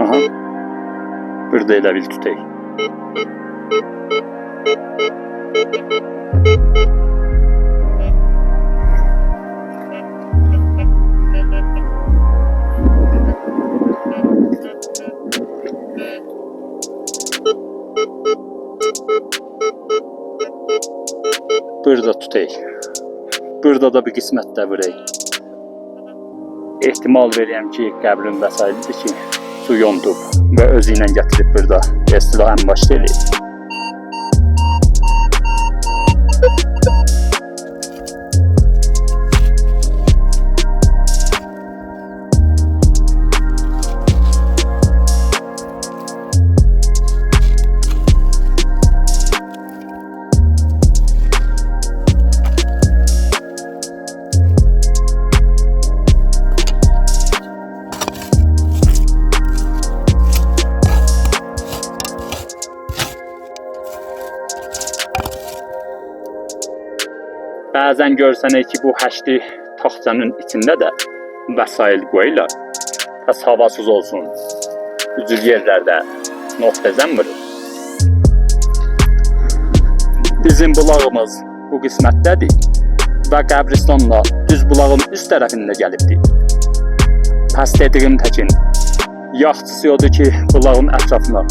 Aha, burada elə bil tutayım. Burada tutayım. Burada da bir qismətdə vurayım. Ehtimal verəyəm ki, qəbrin vəsaitidir ki, su yondub və özü ilə gətirib burada istilah ən başda eləyib. Bəzən görsənək ki, bu həşli taxtanın içində də vəsail qoyurlar. Bəs havasız olsun. Üzül yerlərdə nöqtəzən vurur. Bizim bulağımız bu qismətdədir və qəbristanla düz bulağın üst tərəfində gəlibdir. Pəs dediyim təkin, yaxçısı odur ki, bulağın ətrafına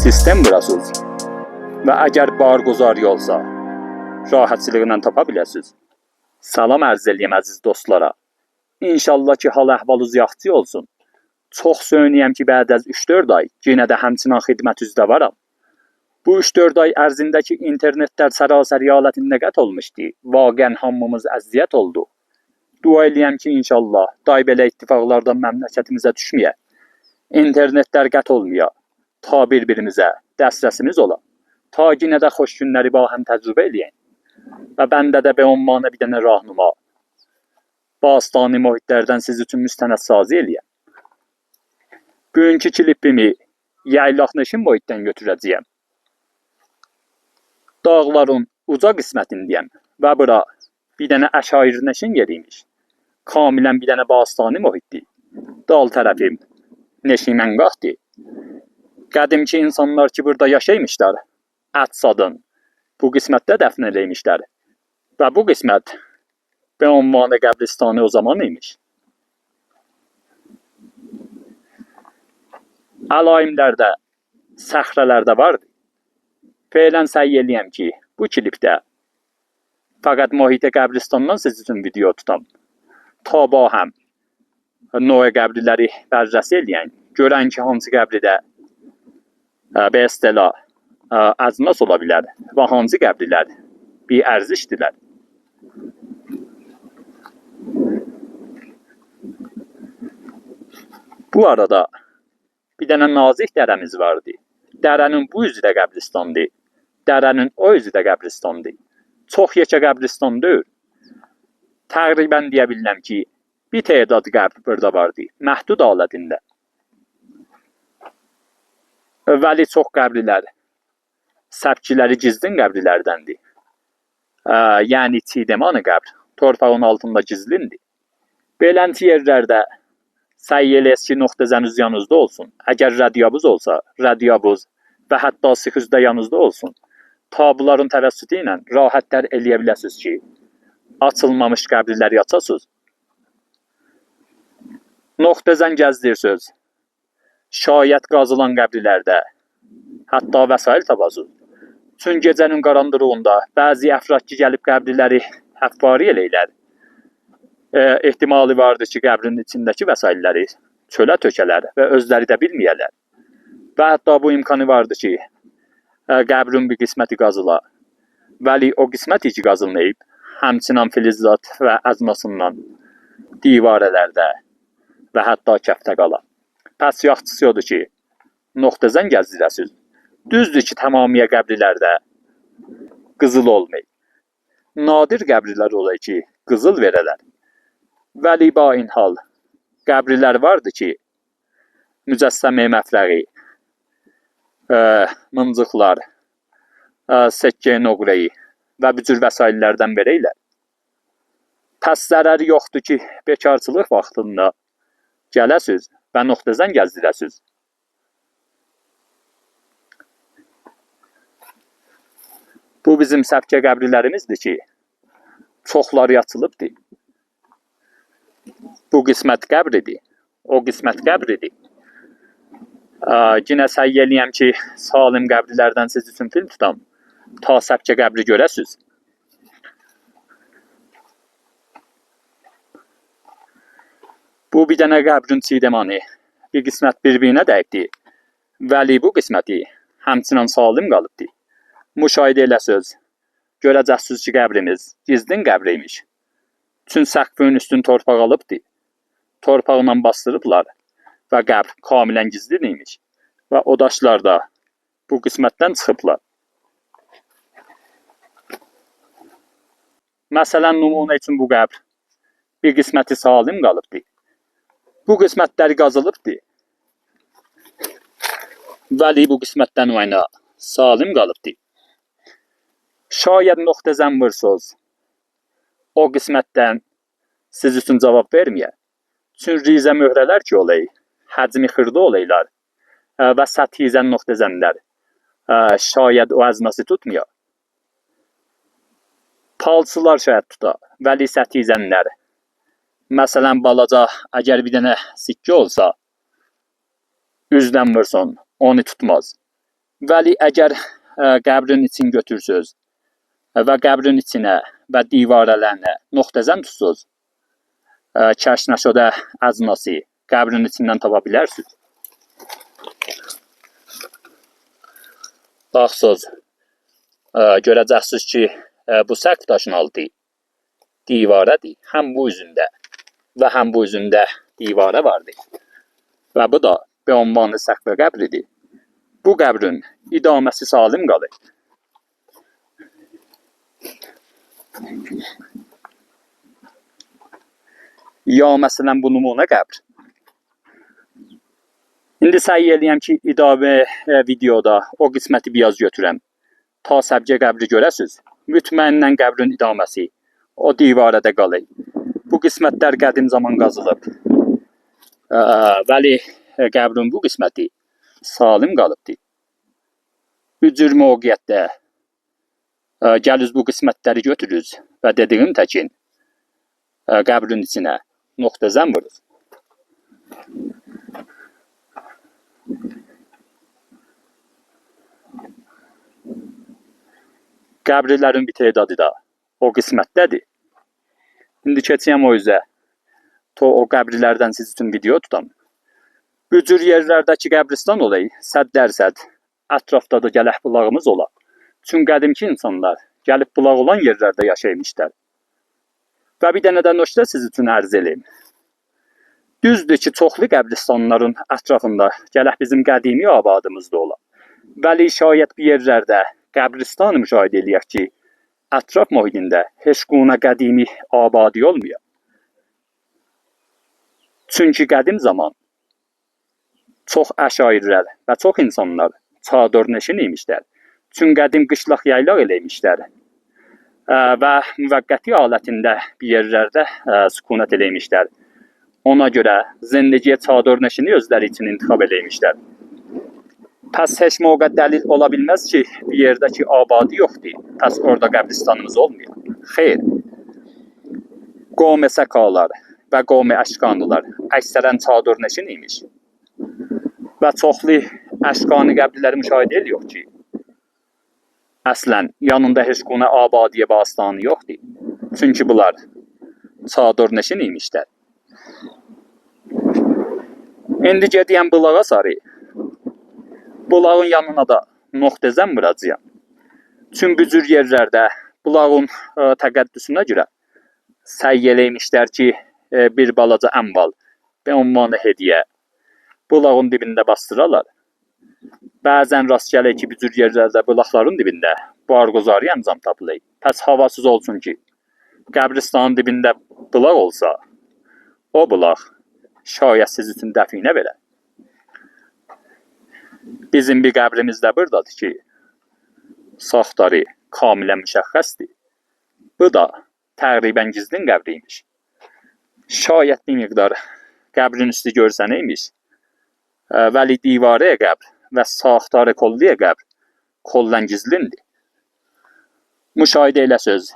sistem vurasınız və əgər barguzar yolsa, rahatçılığından tapa biləsiniz. Salam ərz eləyəm əziz dostlara. İnşallah ki, hal əhvalınız yaxşı olsun. Çox söyləyəm ki, bəd az 3-4 ay yenə də həmçinin xidmət üzrə varam. Bu 3-4 ay ərzindəki internetlər sərasəri halətində qət olmuşdu. Vaqən hamımız əziyyət oldu. Dua eləyəm ki, inşallah day belə ittifaqlardan məmləkətimizə düşməyə. İnternetlər qət olmaya. Ta bir-birimizə dəstəsimiz ola. Ta yenə də xoş günləri bahəm təcrübə eləyək. Və bəndə də be onmanə bir dənə rahnuma. Bastani mühitlərdən siz üçün müstənəd sazı eləyəm. Bugünkü klipimi yaylaq neşin mühitdən götürəcəyəm. Dağların uca qismətindəyəm və bura bir dənə əşair neşin yeriymiş. Kamilən bir dənə bastani mühitdir. Dal tərəfim neşimənqahdır. Qədimki insanlar ki, burada yaşaymışlar. Ət sadın. Bu qismətdə dəfn eləymişlər. Və bu qismət be ünvanı qəbristanı o zaman imiş. Əlaimlərdə, səxrələrdə vardı. Feylən səy eləyəm ki, bu klipdə fəqət mühitə qəbristandan siz üçün video tutam. Ta bahəm növ qəbriləri bərrəsi eləyən, görən ki, hansı qəbridə be istila əzmas ola bilər və hansı qəbrilər bir ərzişdirlər. Bu arada bir dənə nazik dərəmiz vardı. Dərənin bu üzü də qəbristandır. Dərənin o üzü də qəbristandır. Çox yekə qəbristan deyil. Təqribən deyə bilirəm ki, bir tədad qəbr burada vardı. Məhdud halətində. Vəli çox qəbrilər səbkiləri gizlin qəbrilərdəndir. Yəni çiğdəmanı qəbr torpağın altında gizlindir. Belənti yerlərdə səy eləyəs ki, nöqtəzəniz yanınızda olsun. Əgər rədiyabuz olsa, rədiyabuz və hətta sıxızda yanınızda olsun. Tabuların təvəssütü ilə rahatlar eləyə biləsiniz ki, açılmamış qəbirləri açasınız. Nöqtəzən gəzdirsiniz. Şayət qazılan qəbirlərdə hətta vəsail tapasınız. Çün gecənin qaranlığında bəzi əfrad ki, gəlib qəbirləri həfvari eləyirlər. Ehtimali vardır ki, qəbrin içindəki vəsailləri çölə tökələr və özləri də bilməyərlər. Və hətta bu imkanı vardır ki, qəbrin bir qisməti qazıla. Vəli o qisməti ki, qazılmayıb, həmçinin filizat və əzmasından divarələrdə və hətta kəftə qala. Pəs yaxçısı odur ki, nöqtəzən gəzdirəsiniz. Düzdür ki, tamamiyə qəbirlərdə qızıl olmayı. Nadir qəbrlər olayı ki, qızıl verələr. Vəli bainhal qəbrlər vardı ki, mücəssəmə məfləği, mıncıqlar, sekkə noqreyi və bu cür vəsaitlərdən verəylər. Pəs zərəri yoxdur ki, bekarçılıq vaxtında gələsiz və nöqtəzən gəzdirəsiz. Bu bizim səbkə qəbrilərimizdir ki, çoxları yatılıbdır. Bu qismət qəbridir, o qismət qəbridir. Yenə səy eləyəm ki, salim qəbrilərdən siz üçün film tutam, ta səbkə qəbri görəsiz. Bu bir dənə qəbrin çiydəmanı, bir qismət bir-birinə dəyibdir. Vəli bu qisməti həmçinin salim qalıbdır. Müşahidə eləsəz, görəcəksiniz ki, qəbrimiz gizlin qəbriymiş. Çün səqfin üstün torpaq alıbdır. Torpaqla bastırıblar və qəbr kamilən gizliniymiş. Və o daşlar da bu qismətdən çıxıblar. Məsələn, nümunə üçün bu qəbr bir qisməti salim qalıbdır. Bu qismətləri qazılıbdır. Vəli bu qismətdən oyna salim qalıbdır. Şayət nöqtəzən vırsız, o qismətdən siz üçün cavab verməyə. Çün rizə möhrələr ki olay, həcmi xırda olaylar və səthizən nöqtəzənlər şayət o əznası tutmuyor. Palçılar şayət tuta, vəli səthizənlər. Məsələn, balaca, əgər bir dənə sikkə olsa, üzdən vursun, onu tutmaz. Vəli əgər qəbrin için götürsüz və qəbrin içinə və divarələrinə nöqtəzən tutsuz, kəşnəşodə əznası qəbrin içindən tapa bilərsiniz. Baxsız, görəcəksiniz ki, bu səqf daşın altı divarədir. Həm bu üzündə və həm bu üzündə divarə vardır. Və bu da bir ünvanlı səqf qəbridir. Bu qəbrin idaməsi salim qalır. Ya məsələn bu nümunə qəbr. İndi səy eləyəm ki, idavə videoda o qisməti biraz götürəm. Ta səbkə qəbri görəsiz. Mütməinnən qəbrin idaməsi o divarədə qalır. Bu qismətlər qədim zaman qazılıb. Vəli qəbrin bu qisməti salim qalıbdır. Bu cür mövqiyyətdə gəliz bu qismətləri götürürüz və dediyim təkin qəbrin içinə nöqtəzən vurur. Qəbrilərin bir tedadı da o qismətdədir. İndi keçəyəm o üzə. O qəbrilərdən siz üçün video tutam. Bu cür yerlərdəki qəbristan olayı 100% ətrafda da gələh bulağımız ola. Çünki qədimki insanlar gəlib bulaq olan yerlərdə yaşaymışlar. Və bir dənə də nöqtə siz üçün ərz eləyim. Düzdür ki, çoxlu qəbristanların ətrafında gələh bizim qədimi abadımız da ola. Vəli şayət bir yerlərdə qəbristanı müşahidə eləyək ki, ətraf mühitində heç quna qədimi abadi olmuyor. Çünki qədim zaman çox əşairlər və çox insanlar çadır neşin imişlər. Çünki qədim qışlaq yaylaq eləymişlər və müvəqqəti alətində bir yerlərdə sükunət eləymişlər. Ona görə zindigiyə çadır neşini özləri üçün intiqab eləymişlər. Pəs heç mövqə dəlil ola bilməz ki, bir yerdəki abadi yoxdur, pəs orada qəbristanımız olmuyor. Xeyr. Qovm-i səkalar və qovm-i əşqanlılar əksərən çadır neşin imiş. Və çoxlu əşqani qəbirləri müşahidə ediyor ki, əslən yanında heç quna abadiyə bastanı yoxdur. Çünki bunlar çadır neşin imişlər. İndi gediyəm bulağa sarı. Bulağın yanına da nöqtəzən vuracağam. Çünki bu cür yerlərdə bulağın təqəddüsünə görə səy eləymişlər ki, bir balaca əmval və ünvanı hediyə bulağın dibində bastıralar. Bəzən rast gəlir ki, bu cür yerlərdə bulaqların dibində barğozarı əncam tapılır. Pəs havasız olsun ki, qəbristanın dibində bulaq olsa, o bulaq şayət siz üçün dəfinə verər. Bizim bir qəbrimiz də buradadır ki, saxtarı kamilən müşəxxəsdir. Bu da təqribən gizlin qəbriymiş. Şayət bir miqdar qəbrin üstü görsənəymiş, vəli divarı qəbr və saxtarı kolluya qəbr kollan gizlindir. Müşahidə eləsəz,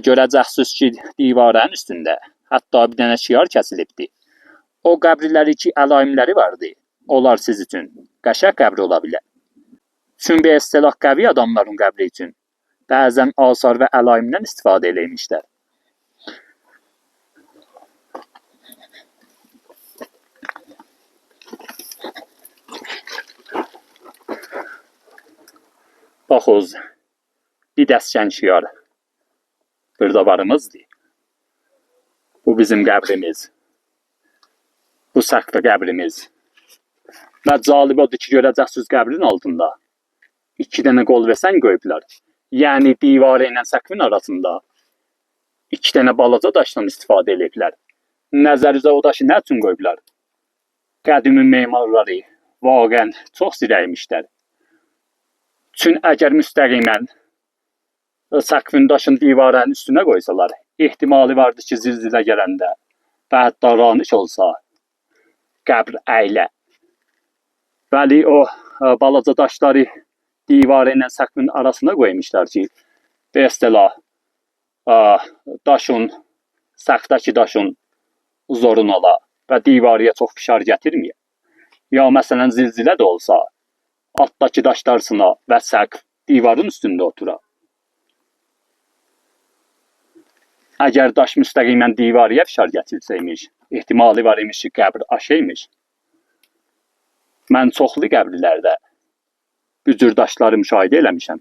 görəcəksiniz ki, divarın üstündə hətta bir dənə şiar kəsilibdir. O qəbirləri ki, əlaimləri vardı. Onlar siz üçün qəşəng qəbr ola bilər. Çünki istilah qəvi adamların qəbri üçün bəzən asar və əlaimdən istifadə eləymişlər. Baxız, bir dəstən şiar burada varımızdır. Bu bizim qəbrimiz. Bu səqfə qəbrimiz. Və cəlib odur ki, görəcəksiniz qəbrin altında 2 dənə qol vəsən qoyublar. Yəni divarı ilə səqfin arasında 2 dənə balaca daşdan istifadə ediblər. Nəzərinizə o daşı nə üçün qoyublar? Qədimi memarları vaqən çox zirəymişlər. Çünki əgər müstəqimən səqfin daşın divarın üstünə qoysalar, ehtimali vardır ki, zilzilə gələndə və hətta raniş olsa, qəbr əylə. Bəli, o balaca daşları divarı ilə səqfin arasına qoymuşlar ki, və istilah daşın, səqfdəki daşın zorun ola və divarıya çox fişar gətirməyə. Ya məsələn zilzilə də olsa, altdakı daşlar sına və səqf divarın üstündə otura. Əgər daş müstəqimən divarıya fişar gətirsəymiş, ehtimali var imiş ki, qəbr aşıymış. Mən çoxlu qəbirlərdə bu cür daşları müşahidə eləmişəm.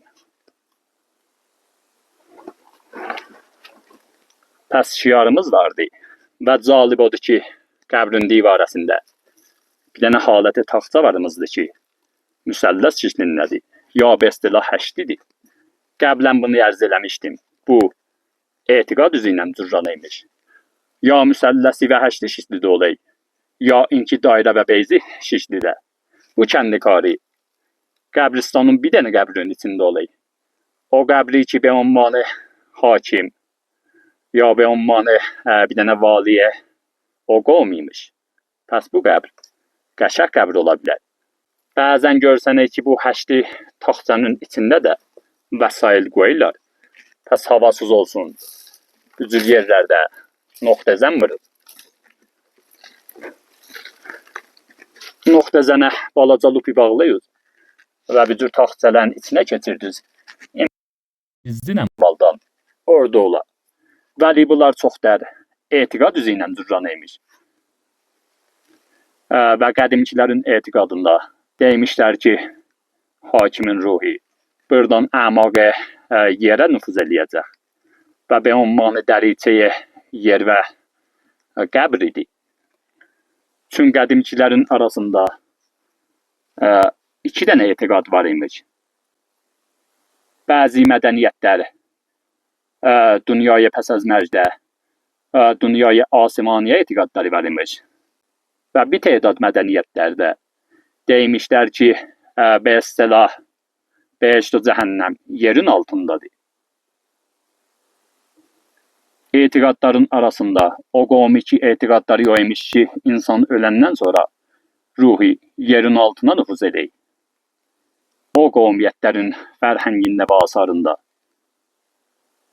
Pəs şiarımız vardı və cəlib odur ki, qəbrin divarəsində bir dənə haləti taxta varımızdır ki, müsəlləs şəklindədir, ya bir istilah həşdidir. Qəblən bunu ərz eləmişdim. Bu, etiqad üzü ilə cürranıymış. Ya müsəlləsi və həşdi şəklidə olay, ya inki dairə və beyzi şəklidə. Bu kəndikari qəbristanın bir dənə qəbrinin içində olay. O qəbri ki, be ünvanı hakim, ya be ünvanı bir dənə valiyə o qovmuymuş. Pəs bu qəbr qəşəng qəbr ola bilər. Bəzən görsənək ki, bu həşdi taxtanın içində də vəsail qoyurlar. Pəs havasız olsun. Bu cür yerlərdə nöqtəzən vurur. Nöqtəzənə balaca lupi bağlayır və bu cür taxtçələrin içinə keçirdiniz. İzdinəm baldan orada ola. Vəli bunlar çox dər etiqad üzü ilə cürranıymış. Və qədimkilərin etiqadında deymişlər ki, hakimin ruhi buradan əmaqa yerə nüfuz eləyəcək və be ünvanı dəricəyə yer və qəbr idi. Çünki qədimkilərin arasında 2 dənə etiqad var imiş. Bəzi mədəniyyətlər dünyaya pəs az məcdə, dünyaya asimaniyə etiqadları var imiş. Və bir tədad mədəniyyətlərdə deymişlər ki, be istilah behişt və cəhənnəm yerin altındadır. Etiqadların arasında o qovmi ki, etiqadları yoymuş ki, insan öləndən sonra ruhi yerin altına nüfuz edək. O qovmiyyətlərin fərhəngində və asarında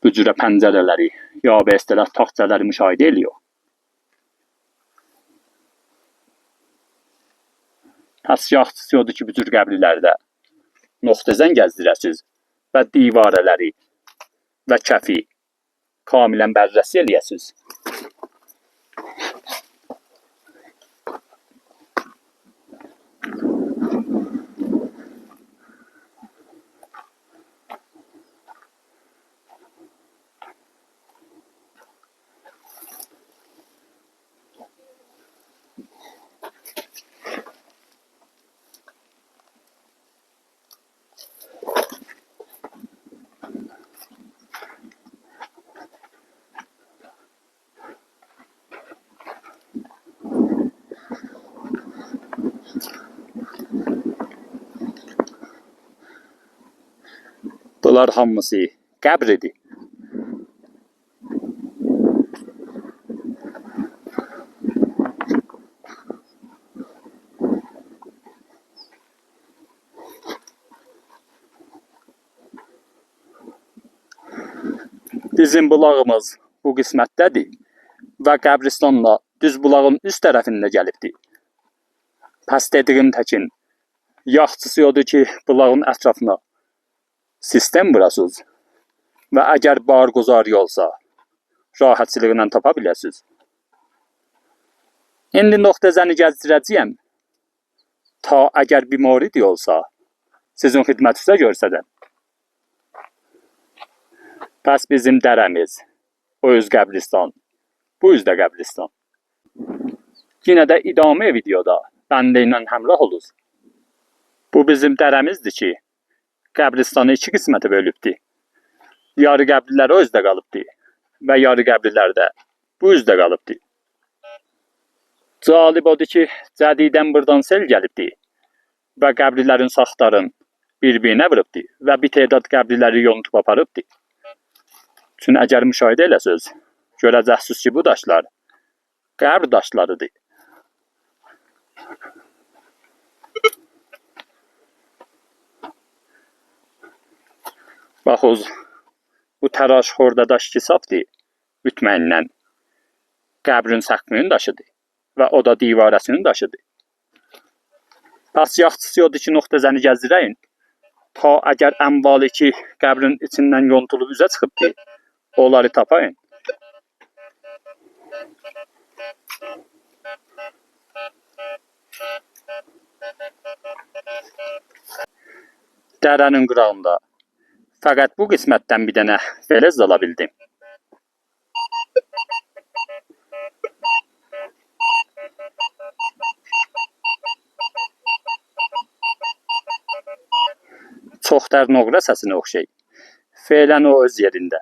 bu cürə pəncərələri, ya və istilah taxtçaları müşahidə ediyor. Pəs yaxçısı odur ki, bu cür qəbirlərdə nöqtəzən gəzdirəsiz və divarələri və kəfi kamilən bərrəsi eləyəsiz. Bunlar hamısı qəbr idi. Bizim bulağımız bu qismətdədir və qəbristanla düz bulağın üst tərəfində gəlibdi. Pəs dediyim təkin, yaxçısı odur ki, bulağın ətrafına sistem vurasınız və əgər barguzari olsa, rahatçılığıyla tapa biləsiniz. İndi nöqtəzəni gəzdirəcəyəm, ta əgər bimari olsa, sizin xidmətinizə görsədən. Pəs bizim dərəmiz, o üz qəbristan, bu üzdə qəbristan. Yine də idamə videoda bəndə ilə həmrah oluz. Bu bizim dərəmizdir ki, qəbristanı iki qismətə bölübdür. Yarı qəbrilər o üzdə qalıbdır və yarı qəbrilər də bu üzdə qalıbdır. Cəlib odur ki, cədidən buradan sel gəlibdir və qəbrilərin saxtarın bir-birinə vurubdur və bir tədad qəbriləri yontub aparıbdır. Çünki əgər müşahidə eləsiniz, görəcəksiniz ki, bu daşlar qəbr daşlarıdır. Baxız, bu təraş xorda daş kisabdır, mütməyinnən. Qəbrin səqfinin daşıdır və o da divarəsinin daşıdır. Pəs yaxçısı odur ki, nöqtəzəni gəzdirəyin, ta əgər əmvalı ki, qəbrin içindən yontulub üzə çıxıbdır, onları tapayın. Dərənin qırağında fəqət bu qismətdən bir dənə fələz ala bildim. Çox dərin oğra səsinə oxşay. Feylən o öz yerində.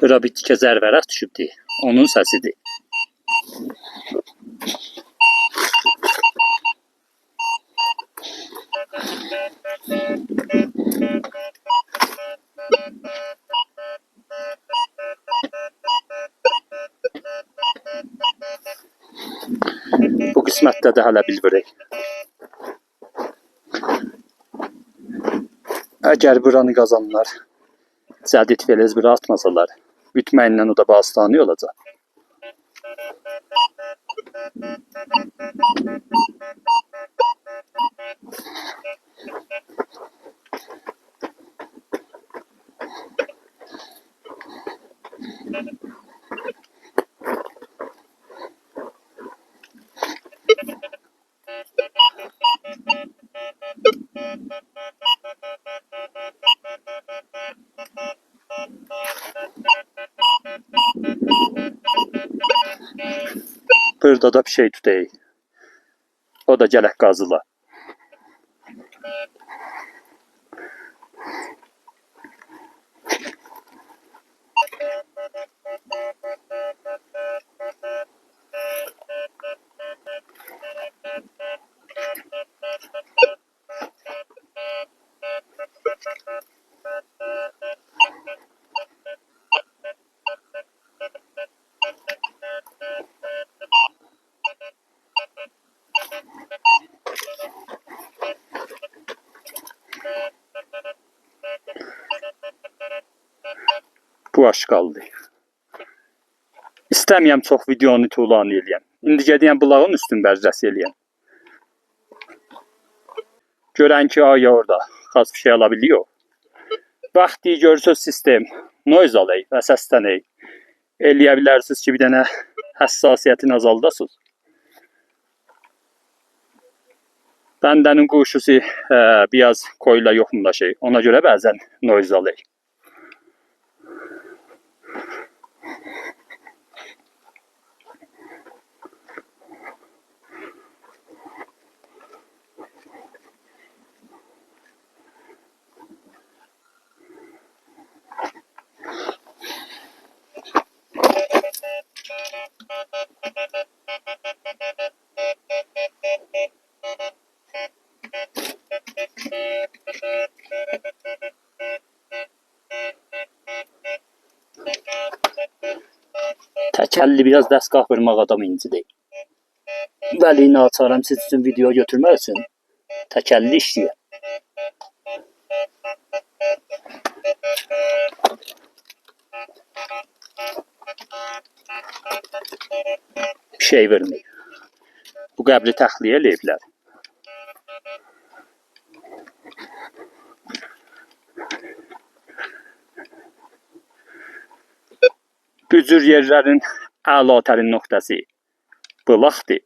Bura bir tikə zərvəraq düşübdür, onun səsidir. Bu qismətdə də hələ bilmirik. Əgər buranı qazanlar, cədid fələz bura atmasalar, mütməyinnən o da bastani olacaq. Burada da bir şey tutayım. O da gələk qazıla. Bu aş qaldı. İstəməyəm çox videonu tuğlan eləyəm. İndi gedəyəm bulağın üstün bərcəsi eləyəm. Görən ki, aya orada xas bir şey alabiliyor. Vaxtı görsöz sistem, noise alay və səslənək. Eləyə bilərsiniz ki, bir dənə həssasiyyətini azaldasınız. Bəndənin quşusu biraz koyla yoxunlaşır. Ona görə bəzən noise alır. Təkəlli biraz dəstgah vurmaq adam incidir. Bəli, naçaram siz üçün video götürmək üçün təkəlli işləyir. Bir şey vermir. Bu qəbri təxliyə eləyiblər. Bu cür yerlərin əlatərin nöqtəsi bulaqdır.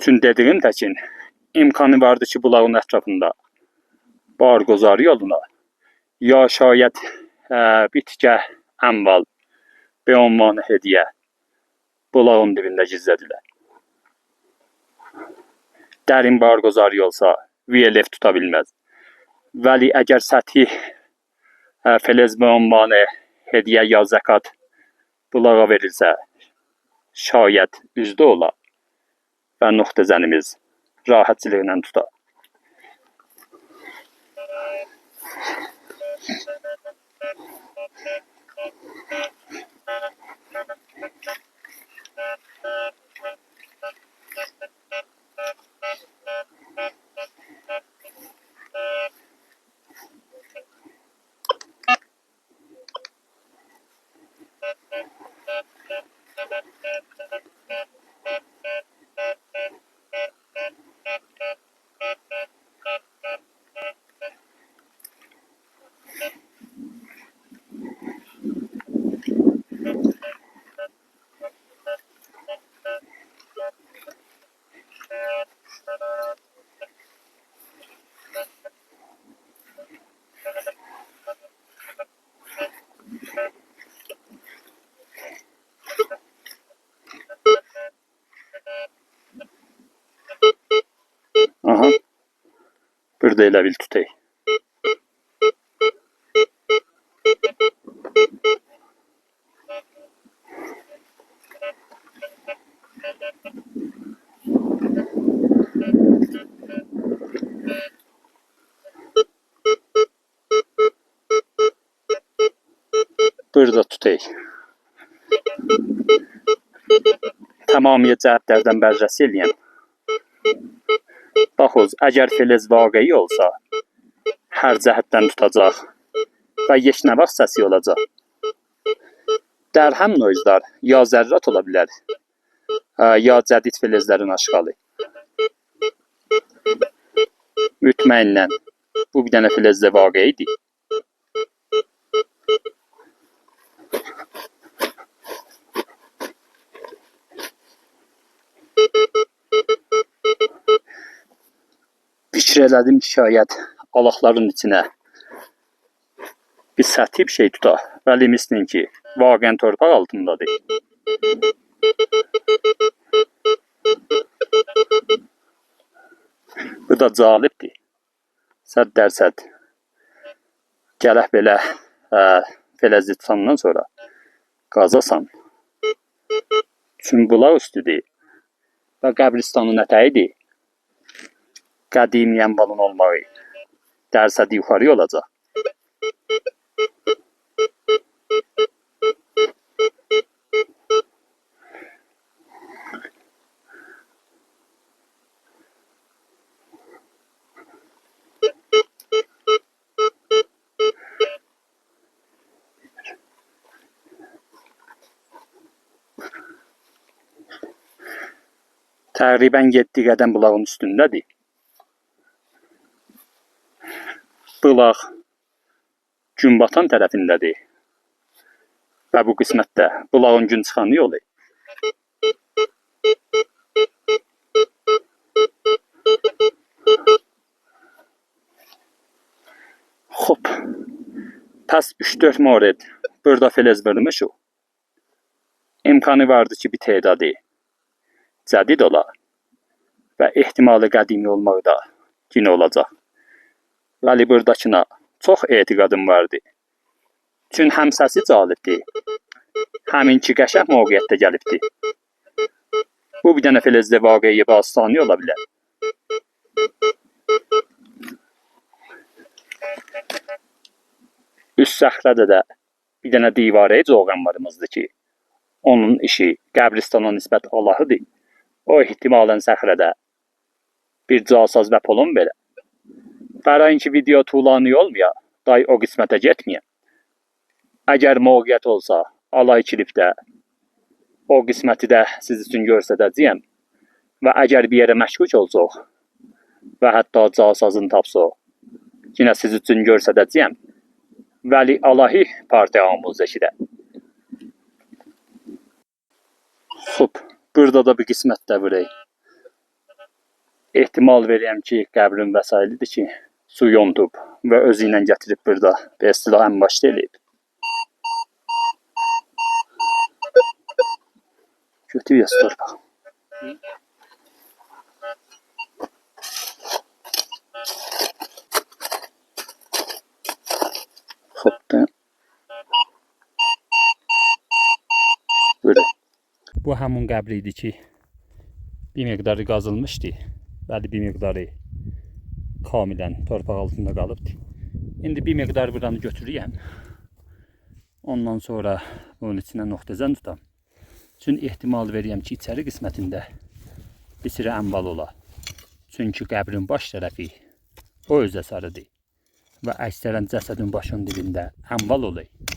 Çünki dediyim təkin imkanı vardı ki, bulağın ətrafında bargozar yoluna ya şayət bitkə, əmval və ünvanı hediyə bulağın dibində gizlədilər. Dərin bargozar yolsa VLF tuta bilməz. Vəli əgər səthi fəlez və ünvanı hediyə ya zəkat bulağa verilsə, şayət üzdə ola və nöqtəzənimiz rahatçılıqla tutar. Aha, burada elə bil tutayım. Burada tutayım. Tamamiyyət cəhətlərdən bərrəsi eləyəm. Baxız, əgər fəlez vaqei olsa, hər cəhətdən tutacaq və yeşnəvaq səsi olacaq. Dərhəm noizlar ya zərrat ola bilər, ya cədid fəlezlərin aşqalı. Mütməinnən, bu bir dənə fəlezdə vaqeidir. Fikir elədim ki, şayət alaqların içinə bir səthi bir şey tutar. Vəli mislin ki, vaqən torpaq altındadır. Bu da calibdir. 100% gələh belə fələzi tutandan sonra qazasan. Çünki bulaq üstüdür və qəbristanın ətəyidir. Qədimi ənvalın olmağı dərsədi yuxarı olacaq. Təqribən 7 qədəm bulağın üstündədir. Bulaq gün batan tərəfindədir və bu qismətdə bulağın gün çıxanı yolu. Pəs 3-4 mord burada fəlez vermişik. İmkanı vardı ki, bir tedadı cədid ola və ehtimalı qədimi olmağı da yine olacaq. Vəli buradakına çox etiqadım vardı. Çün həm səsi calibdi, həminki qəşəng mövqeyyətdə gəlibdi. Bu bir dənə fəlezdə vaqiyi bastani ola bilər. Üst səxrədə də bir dənə divarə coğanlarımızdır ki, onun işi qəbristana nisbət Allahıdır. O ihtimalən səxrədə bir casaz və polon belə. Fərayinki video tuğlanı olmaya, day o qismətə getməyə. Əgər mövqiyyət olsa, alay kilipdə o qisməti də siz üçün göstərəcəyəm. Və əgər bir yerə məşkuk olsaq və hətta casazın tapsaq, yine siz üçün göstərəcəyəm. Vəli Allahi partiyamız eşidə. Xub, burada da bir qismətdə vurayım. Ehtimal verəyəm ki, qəbrin vəsailidir ki, su yontub və özü ilə gətirib burada bir istilah ən başda eləyib. Götür yaz torpaq. Xubda. Böyle. Bu həmin qəbri idi ki, bir miqdarı qazılmışdı. Bəli, bir miqdarı kamilən torpaq altında qalıbdı. İndi bir miqdar buranı götürəyəm. Ondan sonra bunun içinə nöqtəzən tutam. Çün ehtimal verəyəm ki, içəri qismətində bir sürə əmval ola. Çünki qəbrin baş tərəfi o özə sarıdır. Və əksərən cəsədin başının dibində əmval olayı.